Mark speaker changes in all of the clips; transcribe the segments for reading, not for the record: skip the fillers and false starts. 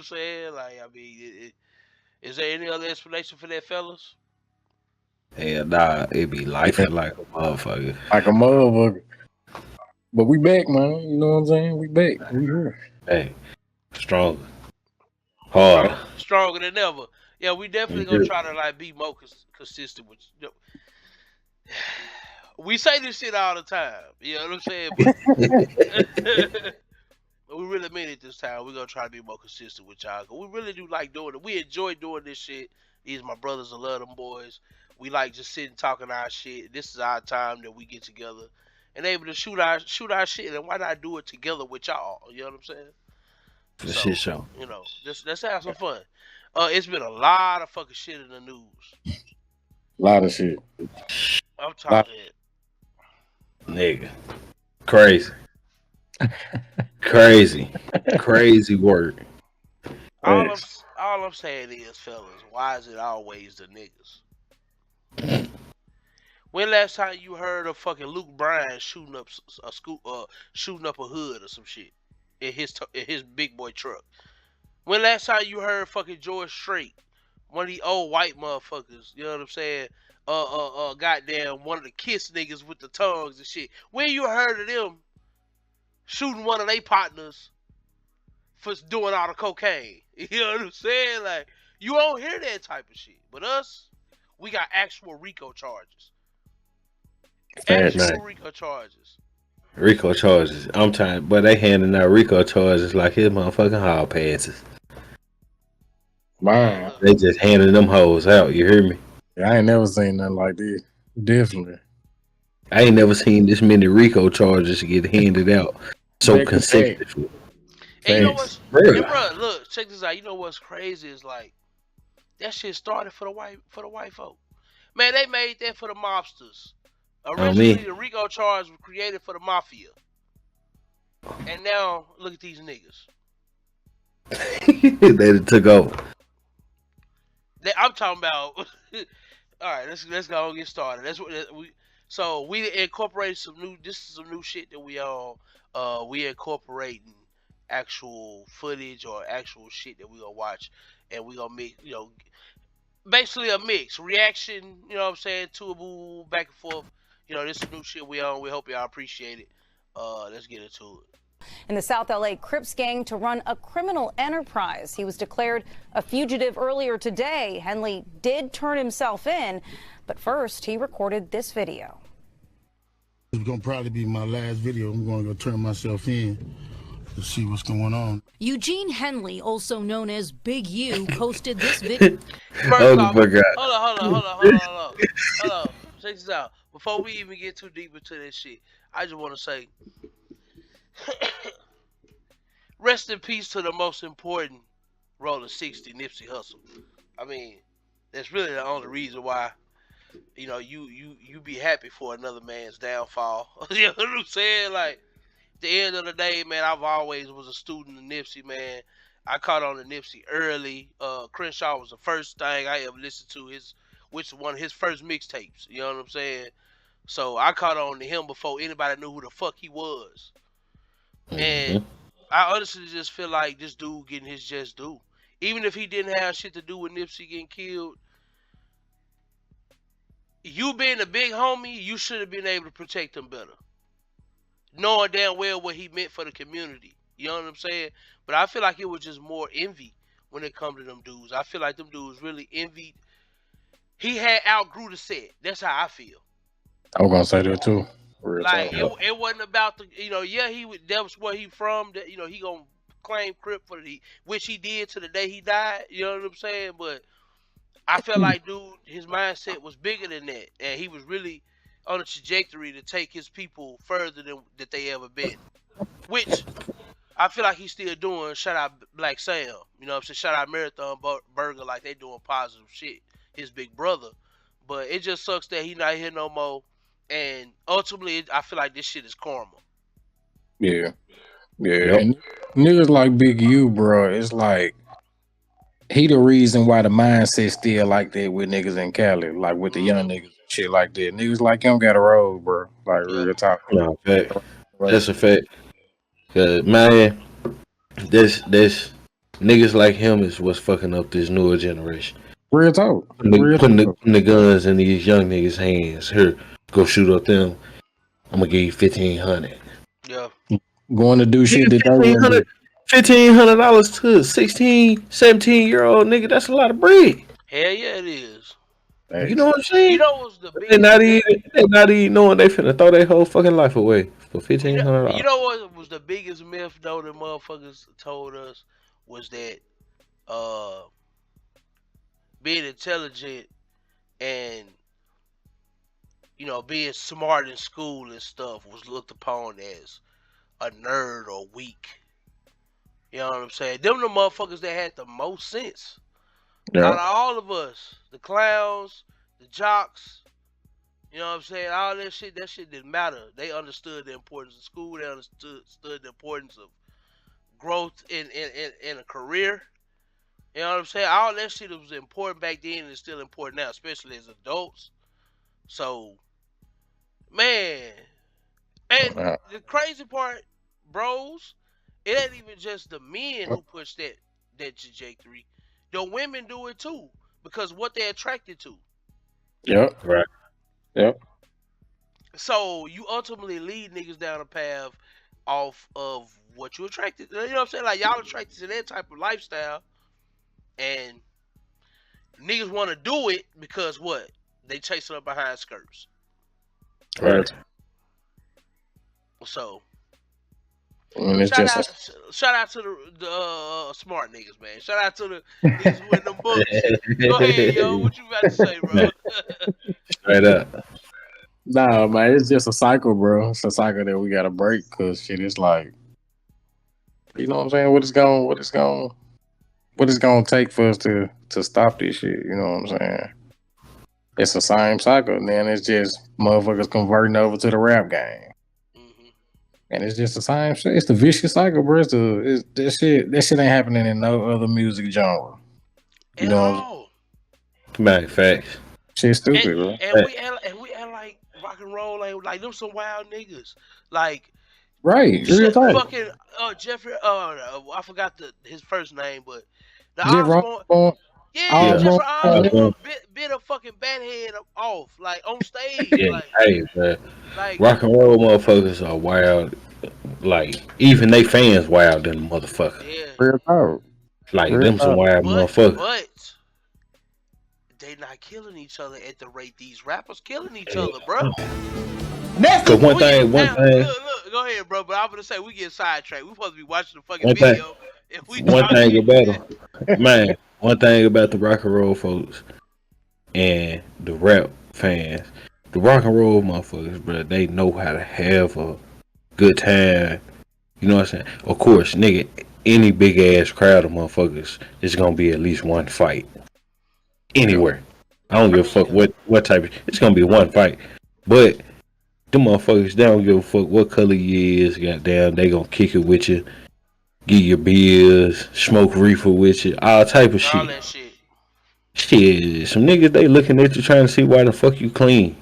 Speaker 1: saying? Like, I mean, is there any other explanation for that, fellas?
Speaker 2: Hell nah, it be life like a motherfucker.
Speaker 3: Like a motherfucker. But we back, man. You know what I'm saying? We back. We here.
Speaker 2: Hey, stronger, harder.
Speaker 1: Stronger than ever. Yeah, we definitely gonna try to like be more consistent with. We say this shit all the time. You know what I'm saying? But we really mean it this time. We're gonna try to be more consistent with y'all. Cause we really do like doing it. We enjoy doing this shit. These my brothers. I love them boys. We like just sitting talking our shit. This is our time that we get together and able to shoot our shit. And why not do it together with y'all? You know what I'm saying?
Speaker 2: For shit show.
Speaker 1: You know, let's have some fun. It's been a lot of fucking shit in the news.
Speaker 3: A lot of shit.
Speaker 1: I'm talking it.
Speaker 2: Nigga. Crazy. Crazy work.
Speaker 1: All I'm saying is, fellas, why is it always the niggas? When last time you heard of fucking Luke Bryan shooting up a hood or some shit in his big boy truck? When last time you heard fucking George Strait, one of the old white motherfuckers, you know what I'm saying? Goddamn, one of the Kiss niggas with the tongues and shit. When you heard of them shooting one of their partners for doing all the cocaine? You know what I'm saying? Like, you don't hear that type of shit. But us, we got actual RICO charges. RICO charges.
Speaker 2: RICO charges. I'm trying, but they handing out RICO charges like his motherfucking hall passes.
Speaker 3: Man,
Speaker 2: they just handing them hoes out. You hear me?
Speaker 3: I ain't never seen nothing like this. Definitely.
Speaker 2: I ain't never seen this many RICO charges get handed out so consecutively.
Speaker 1: And you know what's, and bro, look, check this out. You know what's crazy is like that shit started for the white folk. Man, they made that for the mobsters. Originally, the RICO charge was created for the mafia. And now, look at these niggas.
Speaker 2: They took over.
Speaker 1: I'm talking about. All right, let's go and get started. That's what we incorporated some new. This is some new shit that we all we incorporating actual footage or actual shit that we gonna watch, and we gonna make basically a mix reaction. You know what I'm saying? Two back and forth. This is new shit we on. We hope y'all appreciate it. Let's get into it.
Speaker 4: In the South LA Crips gang to run a criminal enterprise. He was declared a fugitive earlier today. Henley did turn himself in, but first he recorded this video.
Speaker 5: It's going to probably be my last video. I'm going to go turn myself in to see what's going on.
Speaker 6: Eugene Henley, also known as Big U, posted this video.
Speaker 1: Hold on. Check this out. Before we even get too deep into this shit, I just want to say, rest in peace to the most important Rolling 60, Nipsey Hussle. I mean, that's really the only reason why, you be happy for another man's downfall. You know what I'm saying? Like, at the end of the day, man, I've always was a student of Nipsey, man. I caught on to Nipsey early. Crenshaw was the first thing I ever listened to, which was one of his first mixtapes. You know what I'm saying? So I caught on to him before anybody knew who the fuck he was. And I honestly just feel like this dude getting his just due. Even if he didn't have shit to do with Nipsey getting killed, you being a big homie, you should have been able to protect him better. Knowing damn well what he meant for the community. You know what I'm saying? But I feel like it was just more envy when it come to them dudes. I feel like them dudes really envied. He had outgrew the set. That's how I feel.
Speaker 3: I was gonna say that too.
Speaker 1: Like it wasn't about the that was where he from. That he gonna claim crip for which he did to the day he died. You know what I'm saying? But I felt like dude, his mindset was bigger than that, and he was really on a trajectory to take his people further than that they ever been. Which I feel like he's still doing. Shout out Black Sam. You know what I'm saying? Shout out Marathon Burger, like they doing positive shit. His big brother. But it just sucks that he not here no more. And ultimately, I feel like this shit is karma.
Speaker 3: Yeah. And niggas like Big U, bro, it's like he the reason why the mindset still like that with niggas in Cali, like with the young niggas and shit like that. Niggas like him got a road, bro. Like real talk.
Speaker 2: No, fact. That's a fact. Cause man, this Niggas like him is what's fucking up this newer generation.
Speaker 3: Real talk.
Speaker 2: Putting the guns in these young niggas' hands. Here, go shoot up them. I'm gonna give you $1,500.
Speaker 1: Yeah.
Speaker 3: Going to do shit that
Speaker 2: $1,500 to a 16, 17-year-old nigga. That's a lot of bread.
Speaker 1: Hell yeah, it is.
Speaker 2: You know what I'm saying?
Speaker 1: You know what's the
Speaker 2: They not even knowing they finna throw their whole fucking life away for $1,500.
Speaker 1: You know what was the biggest myth though that motherfuckers told us was that being intelligent and being smart in school and stuff was looked upon as a nerd or weak. You know what I'm saying? Them the motherfuckers that had the most sense.
Speaker 3: Yeah.
Speaker 1: Out of all of us, the clowns, the jocks, you know what I'm saying? All that shit didn't matter. They understood the importance of school. They understood the importance of growth in a career. You know what I'm saying? All that shit was important back then and is still important now, especially as adults. So, man. And the crazy part, bros, it ain't even just the men who push that trajectory. The women do it too, because what they're attracted to.
Speaker 3: Yep. Right. Yep.
Speaker 1: So you ultimately lead niggas down a path off of what you attracted. You know what I'm saying? Like y'all attracted to that type of lifestyle, and niggas want to do it because what? They chasing up behind skirts.
Speaker 3: Right.
Speaker 1: So.
Speaker 3: And
Speaker 1: shout out to the smart niggas, man. Shout out to the niggas with them books. Go ahead, yo. What you about to say, bro?
Speaker 2: Straight up.
Speaker 3: Nah, man, it's just a cycle, bro. It's a cycle that we gotta break because shit is like, you know what I'm saying? What it's gonna take for us to stop this shit? You know what I'm saying? It's the same cycle, and then it's just motherfuckers converting over to the rap game. And it's just the same shit. It's the vicious cycle, bro. That shit ain't happening in no other music genre. You know?
Speaker 2: Man, facts.
Speaker 3: Shit's stupid, bro.
Speaker 1: And we act like rock and roll, like them some wild niggas. Like
Speaker 3: right.
Speaker 1: Fucking Jeffrey. I forgot his first name, but the Osborne. Yeah, Jeffrey Osborne bit a fucking bat head off, like on stage.
Speaker 2: Yeah,
Speaker 1: like,
Speaker 2: hey, man. Like, rock and roll motherfuckers are wild. Like, even they fans wild than motherfucker.
Speaker 1: Yeah.
Speaker 3: Real talk.
Speaker 2: Like, them some wild motherfuckers.
Speaker 1: But they not killing each other at the rate these rappers killing each other, bro.
Speaker 2: Cause one thing.
Speaker 1: Look, go ahead, bro. But I'm gonna say we get sidetracked. We supposed to be watching the fucking video.
Speaker 2: One thing about them, man. One thing about the rock and roll folks and the rap fans, the rock and roll motherfuckers, bro, they know how to have a good time. You know what I'm saying? Of course, nigga, any big ass crowd of motherfuckers, it's gonna be at least one fight. Anywhere. I don't give a fuck what type of, it's gonna be one fight. But them motherfuckers, they don't give a fuck what color you is, goddamn, they gonna kick it with you. Get your beers, smoke reefer with you, all type of shit.
Speaker 1: All that shit.
Speaker 2: Shit, some niggas, they looking at you trying to see why the fuck you clean.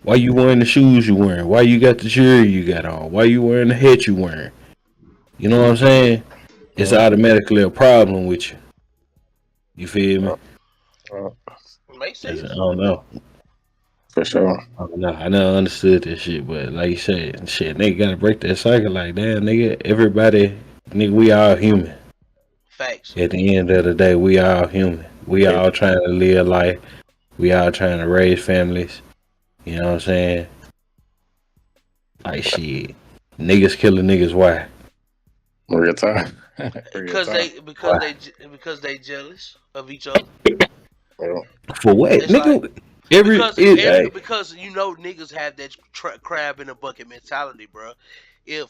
Speaker 2: Why you wearing the shoes you wearing? Why you got the jewelry you got on? Why you wearing the hat you wearing? You know what I'm saying? It's automatically a problem with you. You feel me?
Speaker 1: Makes sense.
Speaker 2: I don't know.
Speaker 3: For sure.
Speaker 2: I never understood this shit, but like you said, shit, nigga gotta break that cycle. Like, damn, nigga, everybody, nigga, we all human.
Speaker 1: Facts.
Speaker 2: At the end of the day, we all human. We all trying to live life. We all trying to raise families. You know what I'm saying? Like, shit, niggas killing niggas. Why?
Speaker 3: Real time.
Speaker 1: Because they jealous of each other.
Speaker 2: For what,
Speaker 1: it's
Speaker 2: nigga?
Speaker 1: Like, because you know niggas have that crab in a bucket mentality, bro. If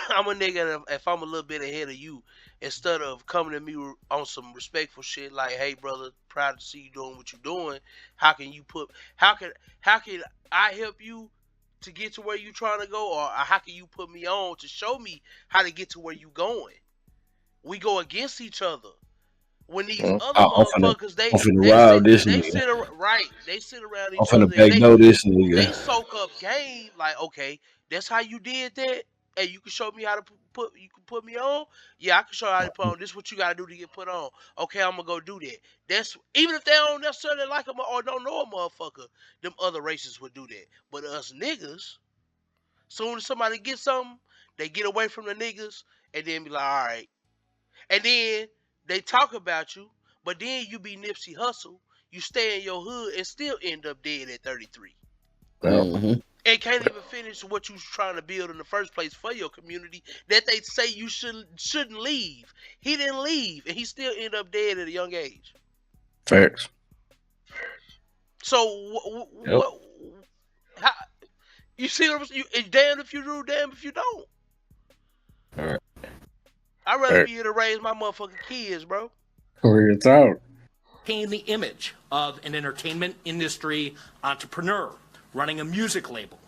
Speaker 1: I'm a nigga, if I'm a little bit ahead of you, instead of coming to me on some respectful shit like, "Hey, brother, proud to see you doing what you're doing. How can I help you to get to where you trying to go, or how can you put me on to show me how to get to where you going?" We go against each other. When these other motherfuckers, they sit around each other. They soak up game. Like, okay, that's how you did that. Hey, you can show me how to can put me on. Yeah, I can show you how to put on. This is what you gotta do to get put on. Okay, I'm gonna go do that. That's even if they don't necessarily like him or don't know a motherfucker. Them other races would do that. But us niggas, soon as somebody gets something, they get away from the niggas and then be like, all right. And then they talk about you, but then you be Nipsey Hussle. You stay in your hood and still end up dead at 33.
Speaker 2: Mm-hmm.
Speaker 1: And can't even finish what you was trying to build in the first place for your community that they say you shouldn't leave. He didn't leave, and he still ended up dead at a young age.
Speaker 3: Facts.
Speaker 1: So
Speaker 2: Yep.
Speaker 1: how, you see what I'm saying? It's damn if you do, damn if you don't.
Speaker 2: All right.
Speaker 1: I'd rather be here to raise my motherfucking kids, bro.
Speaker 3: Real talk.
Speaker 7: Paint the image of an entertainment industry entrepreneur running a music label,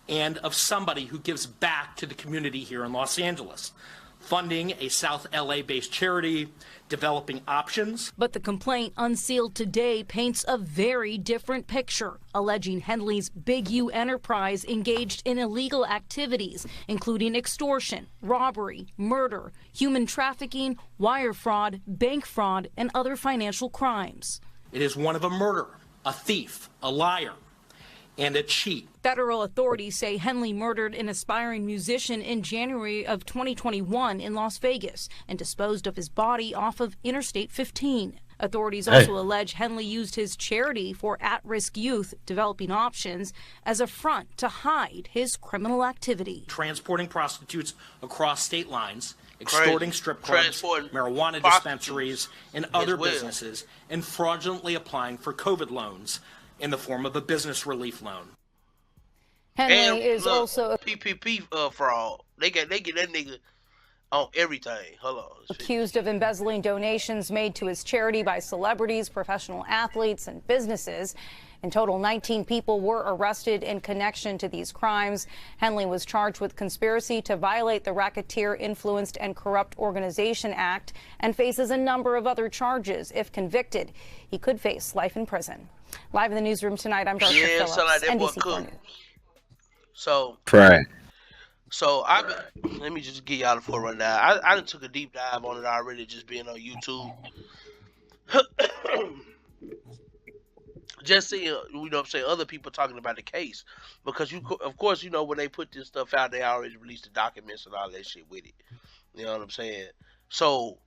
Speaker 7: and of somebody who gives back to the community here in Los Angeles, funding a South LA-based charity, developing options.
Speaker 6: But the complaint unsealed today paints a very different picture, alleging Henley's Big U enterprise engaged in illegal activities, including extortion, robbery, murder, human trafficking, wire fraud, bank fraud, and other financial crimes.
Speaker 7: It is one of a murderer, a thief, a liar, and a cheat.
Speaker 6: Federal authorities say Henley murdered an aspiring musician in January of 2021 in Las Vegas and disposed of his body off of Interstate 15. Authorities also allege Henley used his charity for at-risk youth, developing options, as a front to hide his criminal activity.
Speaker 7: Transporting prostitutes across state lines, extorting strip clubs, marijuana dispensaries, and other businesses, and fraudulently applying for COVID loans in the form of a business relief loan.
Speaker 6: Henley is also a
Speaker 1: PPP fraud. They get that nigga on everything. Hold on.
Speaker 4: accused of embezzling donations made to his charity by celebrities, professional athletes, and businesses. In total, 19 people were arrested in connection to these crimes. Henley was charged with conspiracy to violate the Racketeer Influenced and Corrupt Organization Act and faces a number of other charges. If convicted, he could face life in prison. Live in the newsroom tonight, I'm Darcy Phillips,
Speaker 1: like that boy
Speaker 4: NBC4 News.
Speaker 1: So,
Speaker 2: Right.
Speaker 1: let me just get y'all the full rundown. I done took a deep dive on it already, just being on YouTube. Just seeing, you know what I'm saying, other people talking about the case. Because, of course, you know, when they put this stuff out, they already released the documents and all that shit with it. You know what I'm saying? So,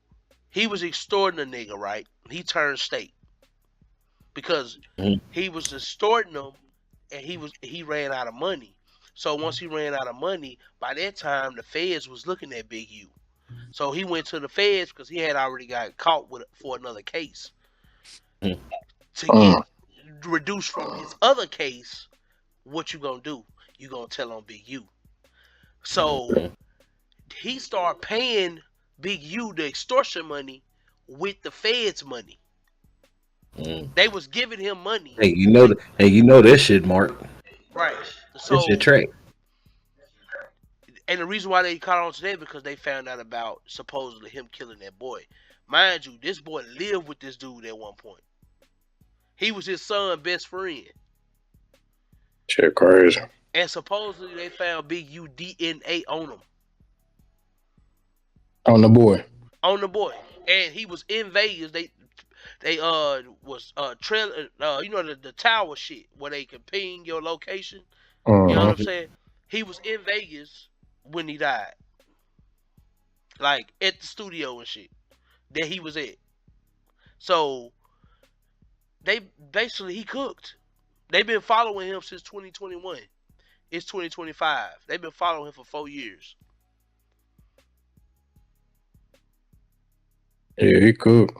Speaker 1: he was extorting a nigga, right? He turned state. Because he was extorting them, and he ran out of money. So once he ran out of money, by that time the feds was looking at Big U. So he went to the feds because he had already got caught for another case. To get reduced from his other case, what you gonna do? You gonna tell on Big U. So he started paying Big U the extortion money with the feds' money. They was giving him money.
Speaker 2: Hey, you know that shit, Mark.
Speaker 1: Right. So
Speaker 2: It's your track.
Speaker 1: And the reason why they caught on today because they found out about supposedly him killing that boy. Mind you, this boy lived with this dude at one point. He was his son's best friend.
Speaker 3: Shit crazy.
Speaker 1: And supposedly they found Big U DNA on him.
Speaker 3: On the boy.
Speaker 1: On the boy. And he was in Vegas. They was trailing you know the tower shit where they can ping your location. You know what I'm saying? He was in Vegas when he died. Like at the studio and shit that he was at. So he cooked. They've been following him since 2021. It's 2025. They've been following him for 4 years.
Speaker 3: Yeah, he cooked.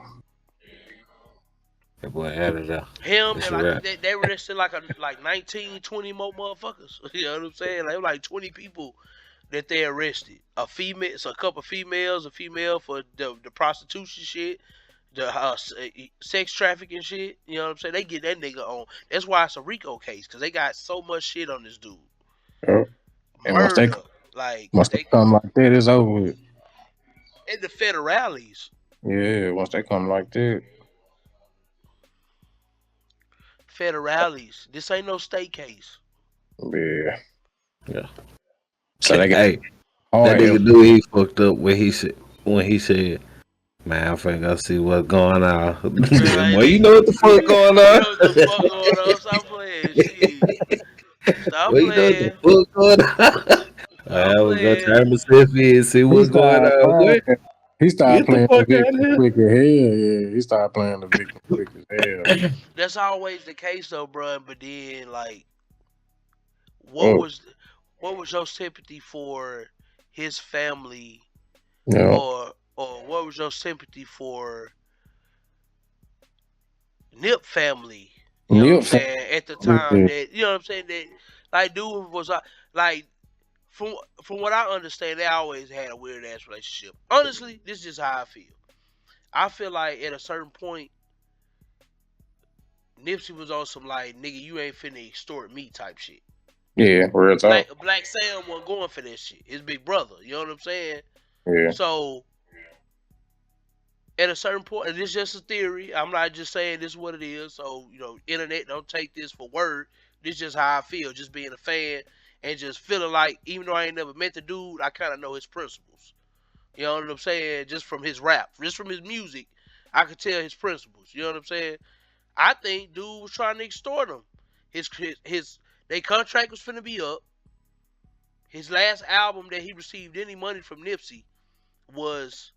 Speaker 2: That boy added up.
Speaker 1: Him
Speaker 2: That's
Speaker 1: and
Speaker 2: right.
Speaker 1: they arrested like 19, 20 more motherfuckers. You know what I'm saying? Like 20 people that they arrested. A couple females, a female for the prostitution shit, the sex trafficking shit. You know what I'm saying? They get that nigga on. That's why it's a RICO case because they got so much shit on this dude.
Speaker 3: Yeah. And once they come like that, it's over with.
Speaker 1: And the federales.
Speaker 3: Yeah, once they come like that.
Speaker 1: Federales. This ain't no state case.
Speaker 3: Yeah.
Speaker 2: Yeah.
Speaker 3: So they got
Speaker 2: That nigga knew he fucked up when he said, "Man, I'm finna go see what's going on." Boy, you know what the fuck going
Speaker 1: You
Speaker 2: on?
Speaker 1: know what the fuck going on? Stop playing, shit. Stop
Speaker 2: Well, you know what the
Speaker 1: playing.
Speaker 2: fuck going on?
Speaker 1: Stop
Speaker 2: I was gonna
Speaker 1: playing.
Speaker 2: try Mississippi and see
Speaker 3: He
Speaker 2: what's going
Speaker 3: started
Speaker 2: on.
Speaker 3: playing.
Speaker 2: What?
Speaker 3: He started
Speaker 2: Get the
Speaker 3: playing the
Speaker 2: fuck out of
Speaker 3: victim
Speaker 2: here!
Speaker 3: quick as hell. Yeah, he started playing the victim quick as hell.
Speaker 1: That's always the case though, bro. But then, like, what
Speaker 3: Oh,
Speaker 1: was your sympathy for his family,
Speaker 3: yeah,
Speaker 1: or what was your sympathy for Nip family? You know what I'm
Speaker 3: Nip.
Speaker 1: saying? At the time that you know what I'm saying that like dude was like from what I understand, they always had a weird ass relationship. Honestly, this is just how I feel. I feel like at a certain point, Nipsey was on some like nigga, you ain't finna extort me type shit.
Speaker 3: Yeah, real talk.
Speaker 1: Black Sam wasn't going for that shit. His big brother, you know what I'm saying?
Speaker 3: Yeah,
Speaker 1: So at a certain point, and this is just a theory. I'm not just saying this is what it is. So, you know, internet, don't take this for word. This is just how I feel, just being a fan and just feeling like, even though I ain't never met the dude, I kind of know his principles. You know what I'm saying? Just from his rap, just from his music, I could tell his principles. You know what I'm saying? I think dude was trying to extort him. His their contract was finna be up. His last album that he received any money from Nipsey was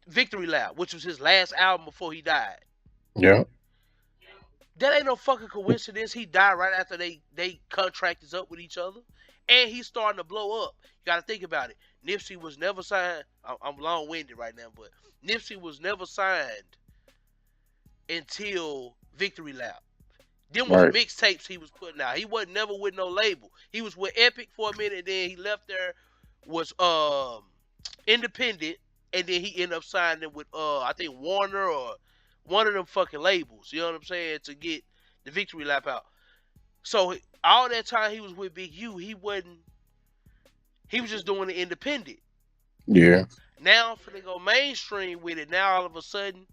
Speaker 1: Victory Lap, which was his last album before he died.
Speaker 3: yeah,
Speaker 1: That ain't no fucking coincidence. He died right after they contract is up with each other, and he's starting to blow up. You got to think about it. Nipsey was never signed. I'm long winded right now, but Nipsey was never signed until Victory Lap. Them was
Speaker 3: right.
Speaker 1: mixtapes he was putting out. He wasn't never with no label. He was with Epic for a minute, and then he left there, was independent, and then he ended up signing with I think Warner or one of them fucking labels. You know what I'm saying? To get the Victory Lap out. So all that time he was with Big U, he was just doing the independent.
Speaker 3: Yeah,
Speaker 1: Now I'm finna go mainstream with it. Now all of a sudden,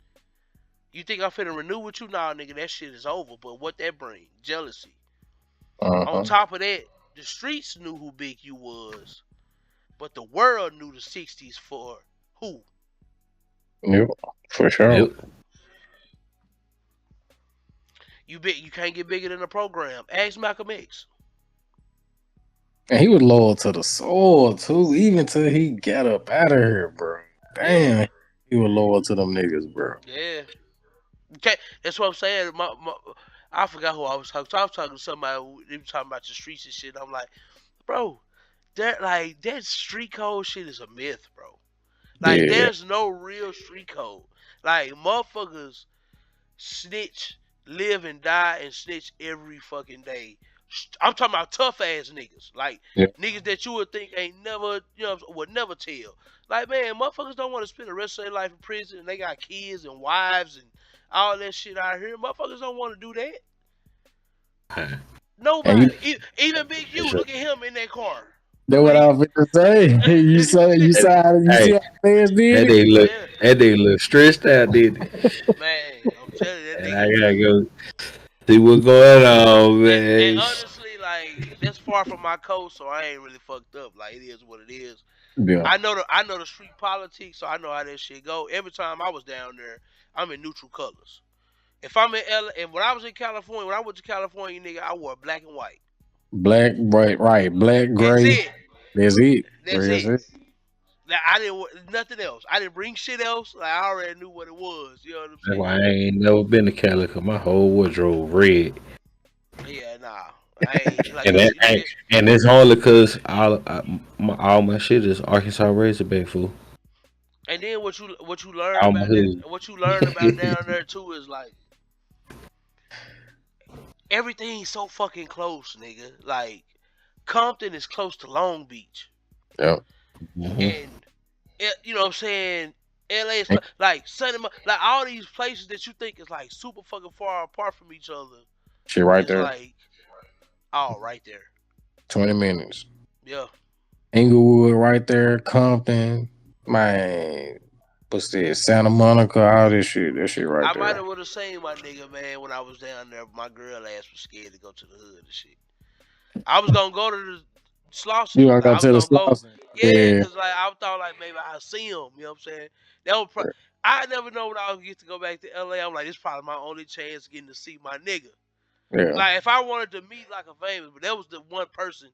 Speaker 1: you think I'm finna renew with you? Nah, nigga, that shit is over. But what that bring? Jealousy. On top of that, the streets knew who Big U was, but the world knew the 60s for who?
Speaker 3: yep, for sure.
Speaker 2: Yep.
Speaker 1: You can't get bigger than the program. Ask Malcolm X.
Speaker 3: And he was loyal to the soul too, even till he got up out of here, bro. Damn, he was loyal to them niggas, bro.
Speaker 1: Yeah. Okay, that's what I'm saying. I forgot who I was talking to. I was talking to somebody who they was talking about the streets and shit. I'm like, bro, that street code shit is a myth, bro. Like,
Speaker 3: Yeah,
Speaker 1: there's no real street code. Like, motherfuckers snitch, live and die, and snitch every fucking day. I'm talking about tough ass niggas. Like,
Speaker 3: yeah,
Speaker 1: niggas that you would think ain't never, you know, would never tell. Like, man, motherfuckers don't want to spend the rest of their life in prison, and they got kids and wives and all that shit out here. Motherfuckers don't want to do that. Nobody. Even Big U, look at him in that car.
Speaker 3: that's what I was going to say. You see how fans did it?
Speaker 2: That they look stressed out, did it?
Speaker 1: Man, I'm telling you, that
Speaker 2: And
Speaker 1: nigga.
Speaker 2: I gotta go see what's going on, man.
Speaker 1: And honestly, like, that's far from my coast, so I ain't really fucked up. Like, it is what it is.
Speaker 3: Yeah,
Speaker 1: I know the street politics, so I know how that shit go. Every time I was down there, I'm in neutral colors. If I'm in LA, and when I was in California, when I went to California, nigga, I wore black and white.
Speaker 3: black, right, black, gray.
Speaker 1: That's it.
Speaker 3: That's
Speaker 1: That's
Speaker 3: it.
Speaker 1: it. Like, I didn't wear nothing else. I didn't bring shit else. Like, I already knew what it was. You know what I'm
Speaker 2: That's
Speaker 1: saying?
Speaker 2: why I ain't never been to Cali, cause my whole wardrobe red.
Speaker 1: Yeah, nah. I ain't like.
Speaker 2: And it's only cause all my shit is Arkansas Razorback, fool.
Speaker 1: And then what you learn
Speaker 2: All
Speaker 1: about
Speaker 2: my
Speaker 1: that,
Speaker 2: hood.
Speaker 1: what you learn about down there too is like everything's so fucking close, nigga. Like Compton is close to Long Beach,
Speaker 3: Yeah,
Speaker 1: and you know what I'm saying. LA is like like all these places that you think is like super fucking far apart from each other.
Speaker 3: shit right
Speaker 1: It's
Speaker 3: there.
Speaker 1: like all right there.
Speaker 3: 20 minutes.
Speaker 1: Yeah.
Speaker 3: Inglewood right there, Compton, man. What's this? Santa Monica, all this shit. That shit right
Speaker 1: I might
Speaker 3: there.
Speaker 1: have would have seen my nigga, man, when I was down there. My girl ass was scared to go to the hood and shit. I was gonna go to Slauson.
Speaker 3: You gonna go
Speaker 1: I was
Speaker 3: to the
Speaker 1: gonna go.
Speaker 3: Slauson?
Speaker 1: Yeah, because like I thought like maybe I'd see him. You know what I'm saying? That was I never know when I would get to go back to LA. I'm like, this probably my only chance getting to see my nigga.
Speaker 3: Yeah.
Speaker 1: Like if I wanted to meet like a famous, but that was the one person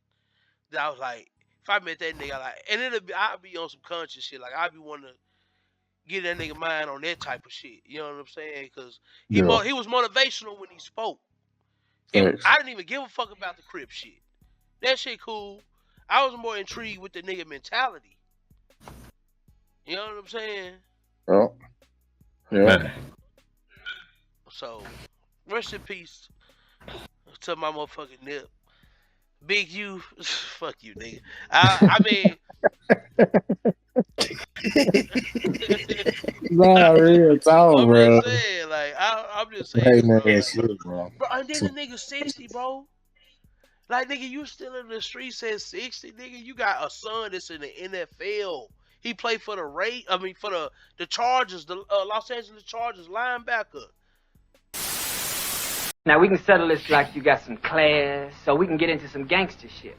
Speaker 1: that I was like, if I met that nigga, like, and I'd be on some conscious shit. Like I'd be wanting to get that nigga mind on that type of shit. You know what I'm saying? Because he was motivational when he spoke. And I didn't even give a fuck about the crip shit. That shit cool. I was more intrigued with the nigga mentality. You know what I'm saying?
Speaker 3: Oh. Yeah.
Speaker 1: So, rest in peace to my motherfucking nip. Big U, fuck you, nigga. I mean,
Speaker 3: nah, real talk,
Speaker 1: I'm
Speaker 3: bro.
Speaker 1: just saying, like, I'm just saying,
Speaker 3: Hey,
Speaker 1: bro.
Speaker 3: man, shit, bro.
Speaker 1: Bro, and then the nigga 60, bro. Like, nigga, you still in the streets at 60, nigga. You got a son that's in the NFL. He played for the the Chargers, the Los Angeles Chargers linebacker.
Speaker 8: Now we can settle this like you got some class, so we can get into some gangster shit.